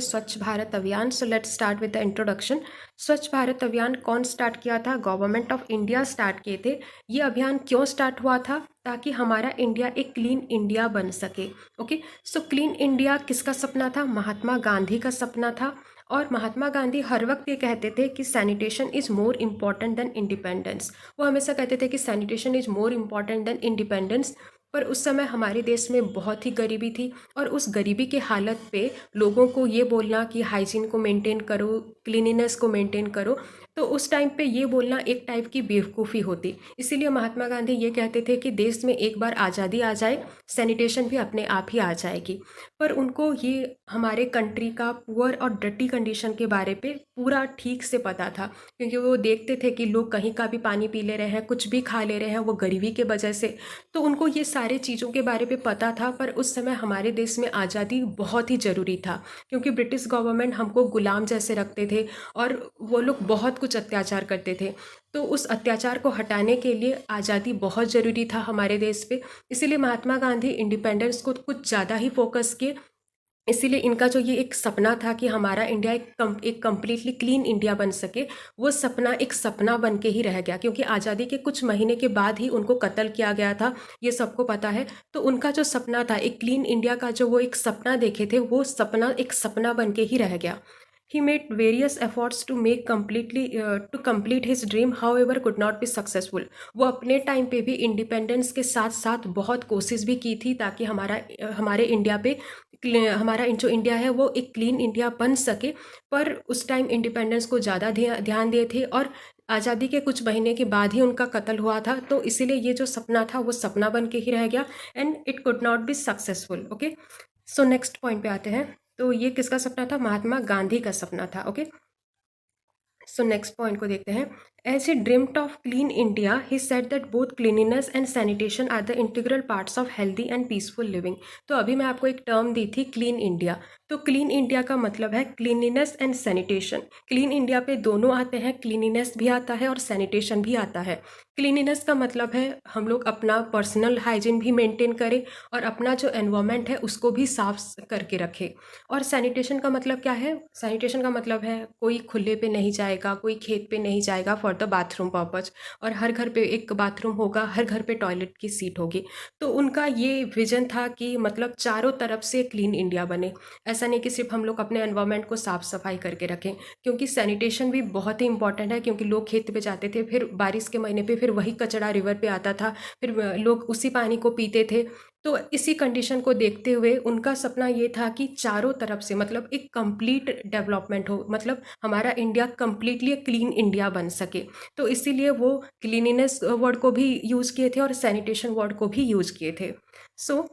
स्वच्छ भारत अभियान। So let's start with the introduction. स्वच्छ भारत अभियान कौन स्टार्ट किया था? गवर्नमेंट ऑफ इंडिया स्टार्ट किए थे। ये अभियान क्यों स्टार्ट हुआ था? ताकि हमारा इंडिया एक क्लीन इंडिया बन सके। ओके, सो क्लीन इंडिया किसका सपना था? महात्मा गांधी का सपना था। और महात्मा गांधी हर वक्त ये कहते थे कि sanitation is more important than independence. वो हमेशा कहते थे कि sanitation is more important than independence. पर उस समय हमारे देश में बहुत ही गरीबी थी, और उस गरीबी के हालत पे लोगों को ये बोलना कि हाइजीन को मेंटेन करो, क्लीनिनेस को मेंटेन करो, तो उस टाइम पे ये बोलना एक टाइप की बेवकूफ़ी होती। इसीलिए महात्मा गांधी ये कहते थे कि देश में एक बार आज़ादी आ जाए, सैनिटेशन भी अपने आप ही आ जाएगी। पर उनको ये हमारे कंट्री का पुअर और डर्टी कंडीशन के बारे पे पूरा ठीक से पता था, क्योंकि वो देखते थे कि लोग कहीं का भी पानी पी ले रहे हैं, कुछ भी खा ले रहे हैं, वो गरीबी के वजह से। तो उनको ये सारे चीज़ों के बारे पे पता था। पर उस समय हमारे देश में आज़ादी बहुत ही ज़रूरी था, क्योंकि ब्रिटिश गवर्नमेंट हमको गुलाम जैसे रखते थे और वो लोग बहुत कुछ अत्याचार करते थे। तो उस अत्याचार को हटाने के लिए आज़ादी बहुत ज़रूरी था हमारे देश पे। इसीलिए महात्मा गांधी इंडिपेंडेंस को कुछ ज़्यादा ही फोकस किए। इसीलिए इनका जो ये एक सपना था कि हमारा इंडिया एक कम्प्लीटली क्लीन इंडिया बन सके, वो सपना एक सपना बन के ही रह गया, क्योंकि आज़ादी के कुछ महीने के बाद ही उनको कत्ल किया गया था, ये सबको पता है। तो उनका जो सपना था एक क्लीन इंडिया का, जो वो एक सपना देखे थे, वो सपना एक सपना बन के ही रह गया। He made various efforts to to complete his dream, however could not be successful. वो अपने टाइम पे भी इंडिपेंडेंस के साथ साथ बहुत कोशिश भी की थी ताकि हमारे इंडिया पे हमारा जो इंडिया है वो एक क्लीन इंडिया बन सके। पर उस टाइम इंडिपेंडेंस को ज़्यादा ध्यान दिए थे, और आज़ादी के कुछ महीने के बाद ही उनका कत्ल हुआ था। तो इसीलिए ये जो सपना था वो सपना बन के ही रह गया, and it could not be successful. Okay, so next point पे आते हैं। तो ये किसका सपना था? महात्मा गांधी का सपना था। ओके, सो नेक्स्ट पॉइंट को देखते हैं। As he dreamed of clean India, he said that both cleanliness and sanitation are the integral parts of healthy and peaceful living. तो अभी मैं आपको एक टर्म दी थी, क्लीन इंडिया। तो क्लीन इंडिया का मतलब है cleanliness and sanitation. Clean India पे दोनों आते हैं, क्लीनिनेस भी आता है और सैनिटेशन भी आता है। क्लीनिनेस का मतलब है हम लोग अपना पर्सनल हाइजीन भी मेंटेन करें और अपना जो एनवायरनमेंट है उसको भी साफ करके रखें। और सैनिटेशन का मतलब क्या है? सैनिटेशन का मतलब है कोई खुले पे नहीं जाएगा, कोई खेत पे नहीं जाएगा फॉर द बाथरूम पर्पज, और हर घर पे एक बाथरूम होगा, हर घर पे टॉयलेट की सीट होगी। तो उनका ये विजन था कि मतलब चारों तरफ से क्लीन इंडिया बने। ऐसा नहीं कि सिर्फ हम लोग अपने एनवायरनमेंट को साफ सफाई करके रखें, क्योंकि सैनिटेशन भी बहुत ही इंपॉर्टेंट है। क्योंकि लोग खेत पे जाते थे, फिर बारिश के महीने पे फिर वही कचरा रिवर पे आता था, फिर लोग उसी पानी को पीते थे। तो इसी कंडीशन को देखते हुए उनका सपना ये था कि चारों तरफ से मतलब एक कंप्लीट डेवलपमेंट हो, मतलब हमारा इंडिया कंप्लीटली क्लीन इंडिया बन सके। तो इसीलिए वो क्लीनिनेस वर्ड को भी यूज़ किए थे और सैनिटेशन वर्ड को भी यूज़ किए थे। So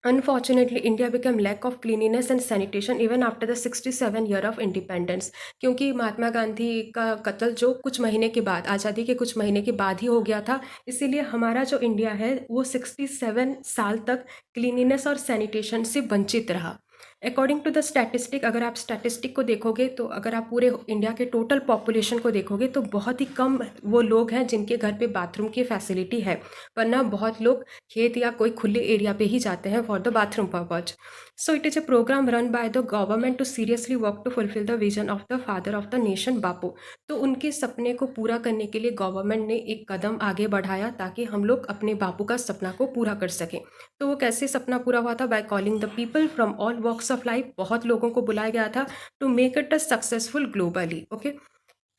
unfortunately India become lack of cleanliness and sanitation even after the 67 year of independence. क्योंकि महात्मा गांधी का कत्ल जो कुछ महीने के बाद, आज़ादी के कुछ महीने के बाद ही हो गया था, इसीलिए हमारा जो इंडिया है वो 67 साल तक क्लीनिनेस और सैनिटेशन से वंचित रहा। अकॉर्डिंग टू द स्टैटिस्टिक, अगर आप स्टैटिस्टिक को देखोगे, तो अगर आप पूरे इंडिया के टोटल पॉपुलेशन को देखोगे तो बहुत ही कम वो लोग हैं जिनके घर पे बाथरूम की फैसिलिटी है, वरना बहुत लोग खेत या कोई खुले एरिया पे ही जाते हैं for the bathroom purpose. So it is a program run by the government to seriously work to fulfil the vision of the father of the nation, Bapu. तो उनके सपने को पूरा करने के लिए गवर्नमेंट ने एक कदम आगे बढ़ाया ताकि हम लोग अपने बापू का सपना को पूरा कर सकें। तो वो कैसे सपना पूरा हुआ था? By calling the people from all walks of life. बहुत लोगों को बुलाया गया था to make it a successful globally. Okay,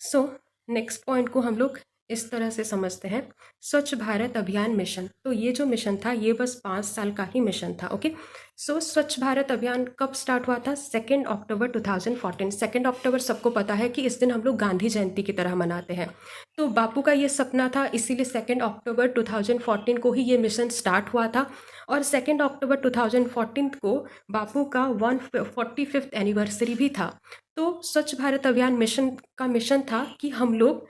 so next point को हम लोग इस तरह से समझते हैं, स्वच्छ भारत अभियान मिशन। तो ये जो मिशन था ये बस 5 साल का ही मिशन था। ओके, सो स्वच्छ भारत अभियान कब स्टार्ट हुआ था? 2 अक्टूबर 2014। 2 अक्टूबर सबको पता है कि इस दिन हम लोग गांधी जयंती की तरह मनाते हैं। तो बापू का ये सपना था, इसीलिए 2 अक्टूबर 2014 को ही ये मिशन स्टार्ट हुआ था। और 2 अक्टूबर 2014 को बापू का 145th एनिवर्सरी भी था। तो स्वच्छ भारत अभियान मिशन का मिशन था कि हम लोग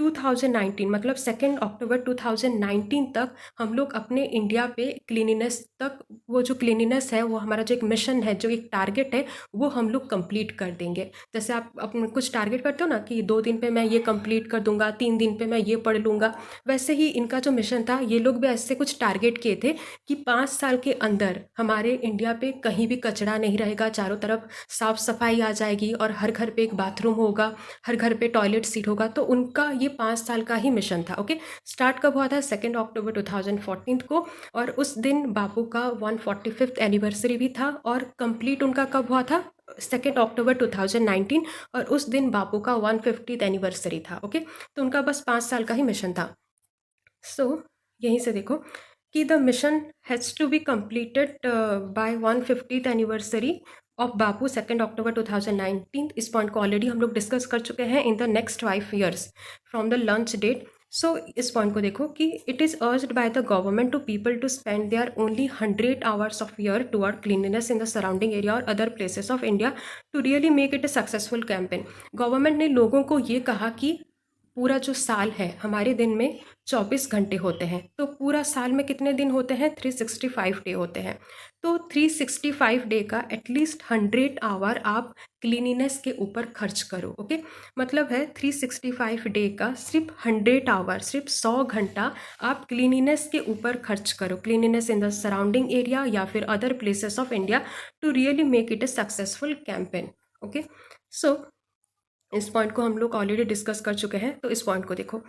2019 मतलब 2 अक्टूबर 2019 तक हम लोग अपने इंडिया पे क्लीनिनेस तक, वो जो क्लीनिनेस है वो हमारा जो एक मिशन है, जो एक टारगेट है, वो हम लोग कंप्लीट कर देंगे। जैसे आप अपने कुछ टारगेट करते हो ना कि 2 दिन पे मैं ये कंप्लीट कर दूंगा, 3 दिन पे मैं ये पढ़ लूँगा, वैसे ही इनका जो मिशन था, ये लोग भी ऐसे कुछ टारगेट किए थे कि 5 साल के अंदर हमारे इंडिया पे कहीं भी कचरा नहीं रहेगा, चारों तरफ साफ सफाई आ जाएगी और हर घर पे एक बाथरूम होगा, हर घर पे टॉयलेट सीट होगा। तो उनका ये 5 साल का ही मिशन था। ओके, स्टार्ट कब हुआ था? 2 अक्टूबर 2014 को, और उस दिन बापू का 145th एनिवर्सरी भी था, और कंप्लीट उनका कब हुआ था? 2 अक्टूबर 2019, और उस दिन बापू का 150th एनिवर्सरी था। ओके, तो उनका बस 5 साल का ही मिशन था। सो यहीं से देखो कि the mission has to be completed by 150th anniversary of Bapu 2 October 2019। इस पॉइंट को ऑलरेडी हम लोग डिस्कस कर चुके हैं in the next 5 years from the launch date. So इस पॉइंट को देखो कि it is urged by the government to people to spend their only 100 hours of year toward cleanliness in the surrounding area और other places of India to really make it a successful campaign. Government ने लोगों को ये कहा कि पूरा जो साल है, हमारे दिन में 24 घंटे होते हैं, तो पूरा साल में कितने दिन होते हैं? 365 डे होते हैं। तो 365 डे का एटलीस्ट 100 आवर आप क्लीनिनेस के ऊपर खर्च करो। ओके, मतलब है 365 डे का सिर्फ 100 आवर, सिर्फ 100 घंटा आप क्लीनिनेस के ऊपर खर्च करो, cleanliness in the surrounding area या फिर other places of India to really make it a successful campaign. Okay, so इस पॉइंट को हम लोग ऑलरेडी डिस्कस कर चुके हैं, तो इस पॉइंट को देखो।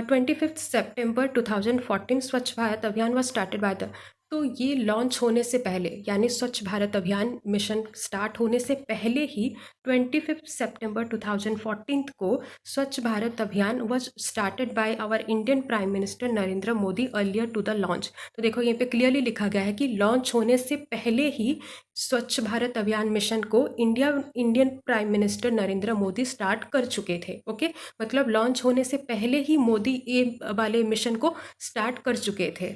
25 सितंबर 2014 स्वच्छ Bharat Abhiyan was started by the, तो ये लॉन्च होने से पहले, यानी स्वच्छ भारत अभियान मिशन स्टार्ट होने से पहले ही 25 सितंबर 2014 को Swachh Bharat Abhiyan was started by our Indian prime minister Narendra Modi earlier to the launch. तो देखो यहाँ पे क्लियरली लिखा गया है कि लॉन्च होने से पहले ही स्वच्छ भारत अभियान मिशन को Indian prime minister Narendra Modi start कर चुके थे। ओके, मतलब लॉन्च होने से पहले ही मोदी ये वाले मिशन को स्टार्ट कर चुके थे।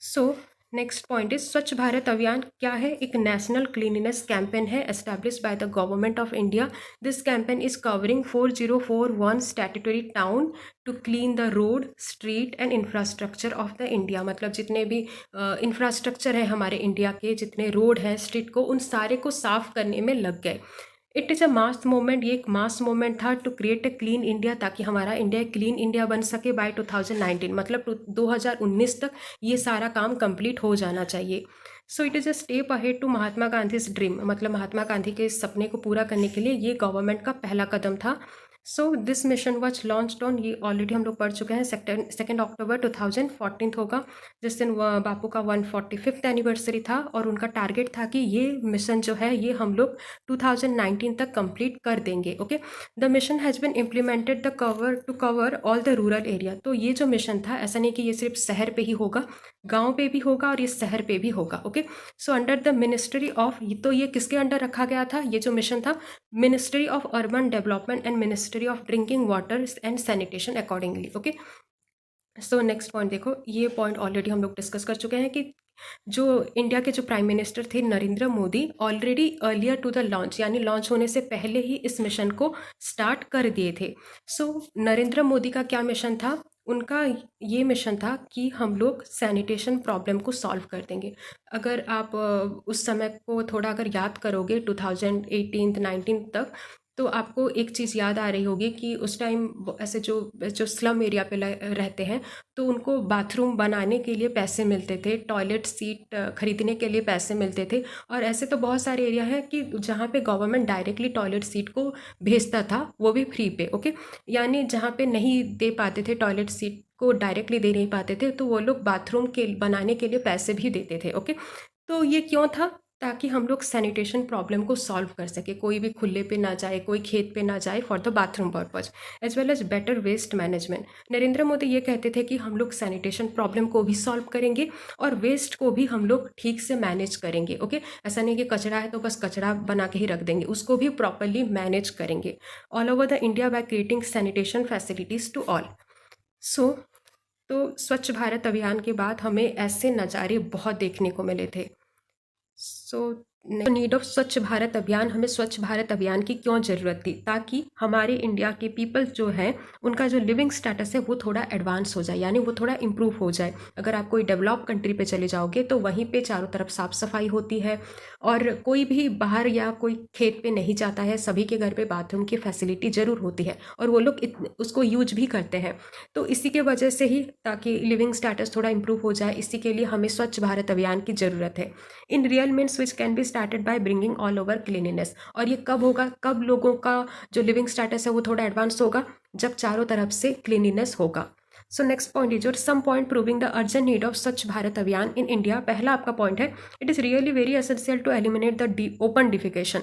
सो नेक्स्ट पॉइंट इज स्वच्छ भारत अभियान क्या है? एक नेशनल क्लीनिनेस कैंपेन है establish by the government of India. This campaign is covering 4041 statutory town to clean the road, street and infrastructure of the India. मतलब जितने भी इंफ्रास्ट्रक्चर है हमारे इंडिया के, जितने रोड हैं, स्ट्रीट को, उन सारे को साफ करने में लग गए। It is a mass movement, ये एक मास मूवमेंट था to create a clean India, ताकि हमारा इंडिया क्लीन इंडिया बन सके बाय 2019, मतलब 2019 तक ये सारा काम कंप्लीट हो जाना चाहिए। So it is a step ahead to Mahatma Gandhi's dream, मतलब महात्मा गांधी के इस सपने को पूरा करने के लिए ये गवर्नमेंट का पहला कदम था। So this mission was launched on, ये ऑलरेडी हम लोग पढ़ चुके हैं, 2 अक्टूबर 2014 होगा, जिस दिन बापू का 145th एनिवर्सरी था, और उनका टारगेट था कि ये मिशन जो है ये हम लोग 2019 तक कंप्लीट कर देंगे। Okay, the mission has been implemented the cover all the rural area. तो ये जो मिशन था, ऐसा नहीं कि ये सिर्फ शहर पे ही होगा, गांव पे भी होगा और ये शहर पे भी होगा। Okay, so under the ministry of, तो ये किसके अंडर रखा गया था ये जो मिशन था? Ministry of urban development and ministry of drinking water and sanitation accordingly. Okay, so next point देखो, ये पॉइंट ऑलरेडी हम लोग डिस्कस कर चुके हैं कि जो इंडिया के जो प्राइम मिनिस्टर थे Narendra Modi, already earlier to the launch, यानी लॉन्च होने से पहले ही इस मिशन को स्टार्ट कर दिए थे। सो नरेंद्र मोदी का क्या मिशन था? उनका ये मिशन था कि हम लोग सैनिटेशन प्रॉब्लम को सॉल्व कर देंगे। अगर आप उस समय को थोड़ा अगर याद करोगे 2018-19 तक, तो आपको एक चीज़ याद आ रही होगी कि उस टाइम ऐसे जो जो स्लम एरिया पे रहते हैं, तो उनको बाथरूम बनाने के लिए पैसे मिलते थे, टॉयलेट सीट खरीदने के लिए पैसे मिलते थे, और ऐसे तो बहुत सारे एरिया हैं कि जहाँ पे गवर्नमेंट डायरेक्टली टॉयलेट सीट को भेजता था, वो भी फ्री पे। ओके, यानी जहाँ पे नहीं दे पाते थे, टॉयलेट सीट को डायरेक्टली दे नहीं पाते थे, तो वो लोग बाथरूम के बनाने के लिए पैसे भी देते थे। ओके, तो ये क्यों था? ताकि हम लोग सैनिटेशन प्रॉब्लम को सॉल्व कर सके, कोई भी खुले पे ना जाए, कोई खेत पे ना जाए, for the bathroom purpose, as well as better waste management. Narendra Modi ये कहते थे कि हम लोग सैनिटेशन प्रॉब्लम को भी सॉल्व करेंगे और वेस्ट को भी हम लोग ठीक से मैनेज करेंगे। ओके, ऐसा नहीं कि कचरा है तो बस कचरा बना के ही रख देंगे, उसको भी प्रॉपरली मैनेज करेंगे all over the India by creating sanitation facilities to all. So तो स्वच्छ भारत अभियान के बाद हमें ऐसे नज़ारे बहुत देखने को मिले थे। So need of Swachh Bharat अभियान, हमें स्वच्छ भारत अभियान की क्यों ज़रूरत थी? ताकि हमारे इंडिया के पीपल जो है उनका जो लिविंग स्टेटस है वो थोड़ा एडवांस हो जाए, यानी वो थोड़ा इम्प्रूव हो जाए। अगर आप कोई डेवलप कंट्री पे चले जाओगे तो वहीं पे चारों तरफ साफ सफाई होती है और कोई भी बाहर या कोई खेत पे नहीं जाता है, सभी के घर पे बाथरूम की फैसिलिटी ज़रूर होती है और वो लोग उसको यूज भी करते हैं। तो इसी के वजह से ही, ताकि लिविंग स्टेटस थोड़ा इम्प्रूव हो जाए, इसी के लिए हमें स्वच्छ भारत अभियान की ज़रूरत है। In real means which can be started by bringing all over cleanliness. और ये कब होगा, कब लोगों का जो लिविंग स्टेटस है वो थोड़ा एडवांस होगा? जब चारों तरफ से क्लीनिनेस होगा। So next point is your some point proving the urgent need of Swachh Bharat Abhiyan in India. पहला आपका पॉइंट है, it is really very essential to eliminate the open defecation.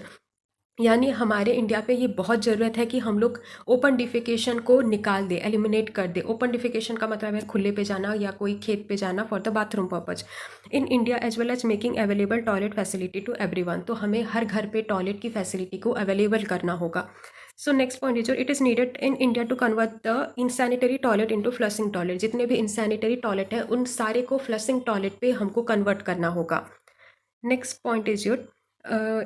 यानी हमारे इंडिया पे ये बहुत ज़रूरत है कि हम लोग ओपन डिफिकेशन को निकाल दे, एलिमिनेट कर दे। ओपन डिफिकेशन का मतलब है खुले पे जाना या कोई खेत पे जाना for the bathroom purpose in India, as well as making available toilet facility to everyone. तो हमें हर घर पे टॉयलेट की फैसिलिटी को अवेलेबल करना होगा। So next point is it is needed in India to convert the insanitary toilet into flushing toilet. जितने भी इनसैनिटरी टॉयलेट हैं उन सारे को फ्लशिंग टॉयलेट पे हमको कन्वर्ट करना होगा। Next point is your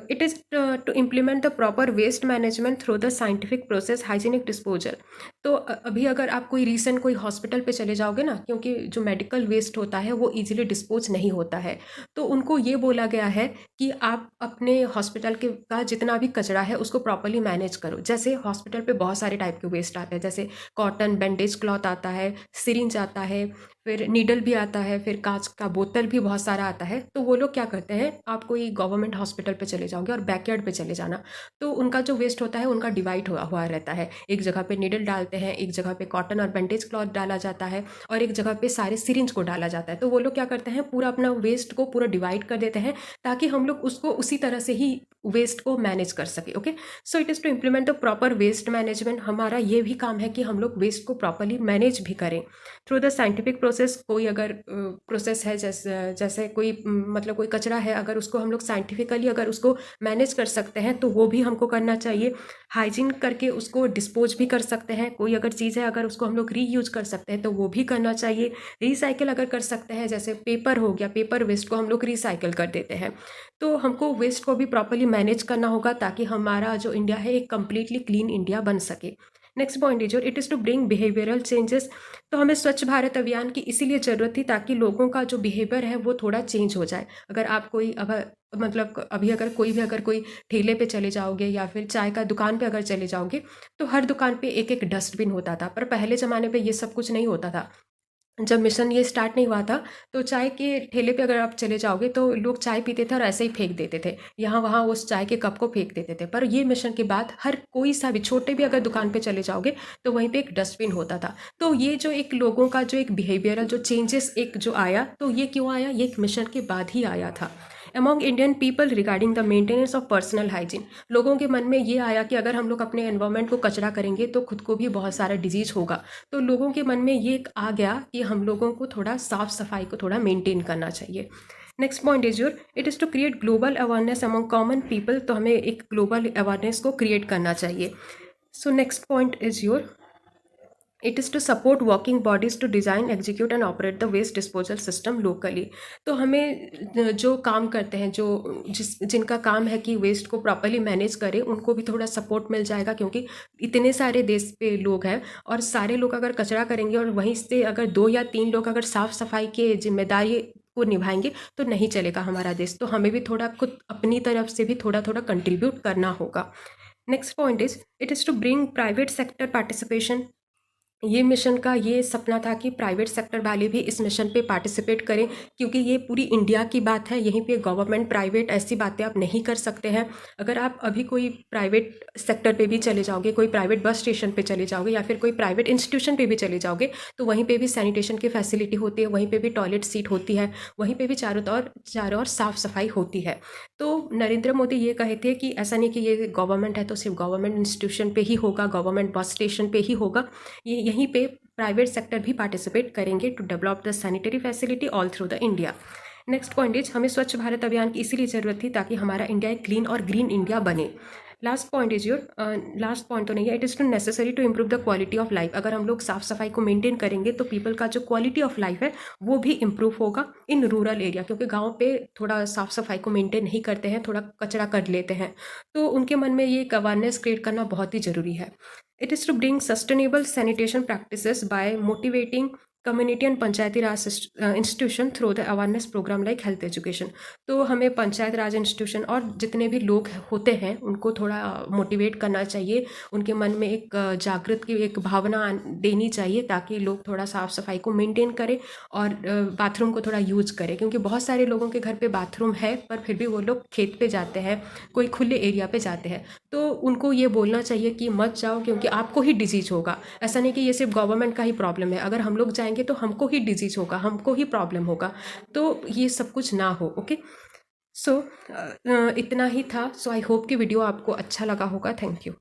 it is to implement the proper waste management through the scientific process hygienic disposal। तो अभी अगर आप कोई रीसेंट कोई हॉस्पिटल पे चले जाओगे ना, क्योंकि जो मेडिकल वेस्ट होता है वो इजीली डिस्पोज नहीं होता है, तो उनको ये बोला गया है कि आप अपने हॉस्पिटल के का जितना भी कचरा है उसको प्रॉपरली मैनेज करो। जैसे हॉस्पिटल पे बहुत सारे टाइप के वेस्ट आते हैं, जैसे कॉटन बैंडेज क्लॉथ आता है, सिरिंज आता है, फिर नीडल भी आता है, फिर कांच का बोतल भी बहुत सारा आता है। तो वो लोग क्या करते हैं, आप कोई गवर्नमेंट हॉस्पिटल पे चले जाओगे और बैकयार्ड पे चले जाना, तो उनका जो वेस्ट होता है उनका डिवाइड हुआ रहता है। एक जगह पे नीडल डालते हैं, एक जगह पे कॉटन और बैंडेज क्लॉथ डाला जाता है और एक जगह पे सारे सिरिंज को डाला जाता है। तो वो लोग क्या करते हैं, पूरा अपना वेस्ट को पूरा डिवाइड कर देते हैं ताकि हम लोग उसको उसी तरह से ही वेस्ट को मैनेज कर सके। Okay, so it is to implement the proper waste management. हमारा ये भी काम है कि हम लोग वेस्ट को प्रॉपरली मैनेज भी करें थ्रू द साइंटिफिक प्रोसेस। कोई अगर प्रोसेस है, जैसे कोई मतलब कोई कचरा है, अगर उसको हम लोग साइंटिफिकली अगर उसको मैनेज कर सकते हैं तो वो भी हमको करना चाहिए। हाइजीन करके उसको डिस्पोज भी कर सकते हैं। कोई अगर चीज़ है अगर उसको हम लोग रीयूज कर सकते हैं तो वो भी करना चाहिए। रिसाइकिल अगर कर सकते हैं, जैसे पेपर हो गया, पेपर वेस्ट को हम लोग रिसाइकिल कर देते हैं। तो हमको वेस्ट को भी प्रॉपरली मैनेज करना होगा ताकि हमारा जो इंडिया है एक कम्प्लीटली क्लीन इंडिया बन सके। Next point is it is to bring behavioural changes. तो हमें स्वच्छ भारत अभियान की इसीलिए ज़रूरत थी ताकि लोगों का जो बिहेवियर है वो थोड़ा चेंज हो जाए। अगर आप कोई मतलब अभी अगर कोई ठेले पे चले जाओगे या फिर चाय का दुकान पे अगर चले जाओगे तो हर दुकान पे एक एक डस्टबिन होता था, पर पहले ज़माने पे ये सब कुछ नहीं होता था। जब मिशन ये स्टार्ट नहीं हुआ था तो चाय के ठेले पे अगर आप चले जाओगे तो लोग चाय पीते थे और ऐसे ही फेंक देते थे, यहाँ वहाँ उस चाय के कप को फेंक देते थे। पर ये मिशन के बाद हर कोई सा भी छोटे भी अगर दुकान पे चले जाओगे तो वहीं पे एक डस्टबिन होता था। तो ये जो एक लोगों का जो एक बिहेवियरल जो चेंजेस एक जो आया, तो ये क्यों आया, ये एक मिशन के बाद ही आया था। Among Indian people regarding the maintenance of personal hygiene. लोगों के मन में ये आया कि अगर हम लोग अपने एनवायरनमेंट को कचरा करेंगे तो खुद को भी बहुत सारा डिजीज होगा। तो लोगों के मन में ये आ गया कि हम लोगों को थोड़ा साफ सफाई को थोड़ा मेंटेन करना चाहिए। Next point is your it is to create global awareness among common people. तो हमें एक ग्लोबल अवेयरनेस को क्रिएट करना चाहिए। So next point is your it is to support working bodies to design execute and operate the waste disposal system locally. तो हमें जो काम करते हैं, जो जिनका काम है कि वेस्ट को प्रॉपरली मैनेज करें, उनको भी थोड़ा सपोर्ट मिल जाएगा, क्योंकि इतने सारे देश पे लोग हैं और सारे लोग अगर कचरा करेंगे और वहीं से अगर 2 या 3 लोग अगर साफ़ सफाई के जिम्मेदारी को निभाएंगे तो नहीं चलेगा हमारा देश। तो हमें भी थोड़ा खुद अपनी तरफ से भी थोड़ा थोड़ा कंट्रीब्यूट करना होगा। Next point is it is to bring private sector participation. ये मिशन का ये सपना था कि प्राइवेट सेक्टर वाले भी इस मिशन पे पार्टिसिपेट करें, क्योंकि ये पूरी इंडिया की बात है। यहीं पे गवर्नमेंट प्राइवेट ऐसी बातें आप नहीं कर सकते हैं। अगर आप अभी कोई प्राइवेट सेक्टर पे भी चले जाओगे, कोई प्राइवेट बस स्टेशन पे चले जाओगे या फिर कोई प्राइवेट इंस्टीट्यूशन पे भी चले जाओगे, तो वहीं पे भी सैनिटेशन की फैसिलिटी होती है, वहीं पे भी टॉयलेट सीट होती है, वहीं पे भी चारों ओर साफ़ सफाई होती है। तो नरेंद्र मोदी ये कहे थे कि ऐसा नहीं कि ये गवर्नमेंट है तो सिर्फ गवर्नमेंट इंस्टीट्यूशन पे ही होगा, गवर्नमेंट बस स्टेशन पे ही होगा। ये यहीं पे प्राइवेट सेक्टर भी पार्टिसिपेट करेंगे to develop the sanitary facility all through the India. Next point is हमें स्वच्छ भारत अभियान की इसीलिए ज़रूरत थी ताकि हमारा इंडिया एक क्लीन और ग्रीन इंडिया बने। Last point is your last point तो नहीं है, it is too necessary to improve the quality of life. अगर हम लोग साफ सफाई को मेंटेन करेंगे तो पीपल का जो क्वालिटी ऑफ लाइफ है वो भी इम्प्रूव होगा इन रूरल एरिया, क्योंकि गाँव पे थोड़ा साफ सफाई को मेंटेन नहीं करते हैं, थोड़ा कचरा कर लेते हैं, तो उनके मन में ये एक अवेयरनेस क्रिएट करना बहुत ही ज़रूरी है। It is to bring sustainable sanitation practices by motivating community and Panchayati Raj institution through the awareness program like health education. तो हमें पंचायत राज इंस्टीट्यूशन और जितने भी लोग होते हैं उनको थोड़ा मोटिवेट करना चाहिए, उनके मन में एक जागृत की एक भावना देनी चाहिए ताकि लोग थोड़ा साफ़ सफाई को मेंटेन करें और बाथरूम को थोड़ा यूज करें, क्योंकि बहुत सारे लोगों के घर पे बाथरूम है पर फिर भी वो लोग खेत पे जाते हैं, कोई खुले एरिया पे जाते हैं, तो उनको ये बोलना चाहिए कि मत जाओ क्योंकि आपको ही डिजीज़ होगा। ऐसा नहीं कि ये सिर्फ गवर्नमेंट का ही प्रॉब्लम है, अगर हम लोग जाएंगे तो हमको ही डिजीज़ होगा, हमको ही प्रॉब्लम होगा, तो ये सब कुछ ना हो। ओके, सो इतना ही था। सो आई होप कि वीडियो आपको अच्छा लगा होगा। Thank you.